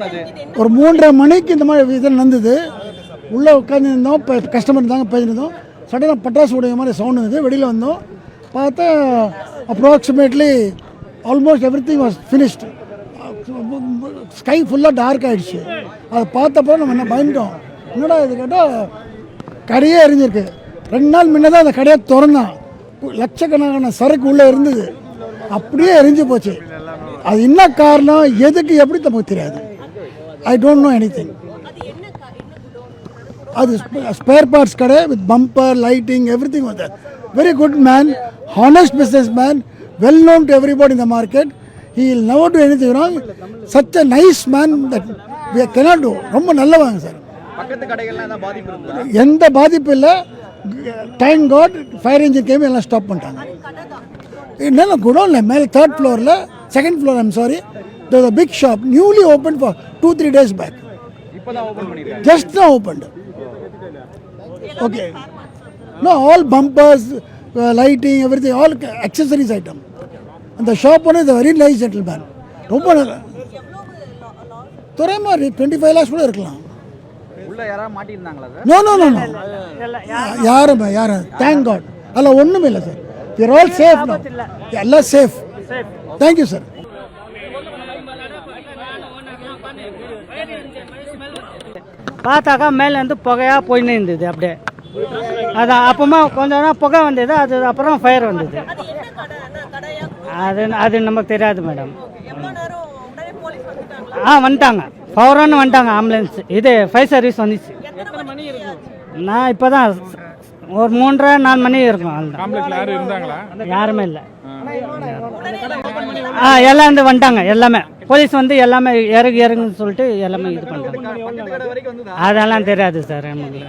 நடந்தது? ஒரு 3:30 மணிக்கு இந்த மாதிரி இது நடந்தது. உள்ளே உட்காந்துருந்தோம், இப்போ கஸ்டமர் இருந்தாங்க, பேசியிருந்தோம். சடனாக பட்டாசு உடைய மாதிரி சவுண்ட் இருந்தது. வெளியில் வந்தோம், பார்த்தா approximately almost every thing was finished. Sky ஃபுல்லாக டார்க் ஆகிடுச்சு. அதை பார்த்தப்போ நம்ம என்ன பயந்துட்டோம், என்னடா இது கேட்டால் கடையே எரிஞ்சிருக்கு. 2 நாள் முன்னே தான் அந்த கடையை திறந்தான். லட்சக்கணக்கான சரக்கு உள்ளே இருந்தது, அப்படியே எரிஞ்சு போச்சு. அது என்ன காரணம், எதுக்கு, எப்படி நமக்கு தெரியாது. I don't know anything. அது ஸ்பேர் பார்ட்ஸ் கடை with bumper, lighting, everything was there. Very good man, honest business man, well known to everybody in the market. He will never do anything wrong. Such a nice man that we cannot do. ரொம்ப நல்லவாங்க sir. பக்கத்து கடைகள்லாம் ஏதாவது பாதிப்பு இருக்குதா? எந்த பாதிப்பு இல்லை. Thank God fire engine came எல்லாம் ஸ்டாப் பண்ணிட்டாங்க. என்னென்ன குடோன்ல மேலே 3rd ஃப்ளோரில், 2nd floor, I'm sorry, there was a big shop newly opened for 2-3 days back. இப்போதான் ஓபன் பண்ணிருக்காங்க. Just now opened. Okay. No, all bumpers, lighting, everything, all accessories item. And the shop owner is a very nice gentleman. ரொம்ப நல்ல துறைமா 25 lakhs கூட இருக்கலாம். உள்ள யாராவது மாட்டியிருந்தாங்களா sir? No no no no, யாரும் தேங்க் காட் அல்ல, ஒன்றுமே இல்லை sir. We are all safe no, எல்லாம் சேஃப். Thank you sir. பார்த்தாக்கா மேலேருந்து புகையாக போயின்னு இருந்தது அப்படியே. அதான் அப்பமா கொஞ்சம் நேரம் புகை வந்தது, அது அப்புறம் ஃபயர் வந்தது. அது நமக்கு தெரியாது மேடம். வந்துட்டாங்க, ஃபவரானு வந்துட்டாங்க ஆம்புலன்ஸ். இது ஃபயர் சர்வீஸ் வந்துச்சு. நான் இப்போ தான் ஒரு 3:30-4 மணி இருக்கும். யாருமே இல்லை. எல்லாம் வந்து வந்துட்டாங்க, எல்லாமே போலீஸ் வந்து எல்லாமே இறங்குன்னு சொல்லிட்டு எல்லாமே இது பண்ணுறாங்க. அதெல்லாம் தெரியாது சார் நமக்கு.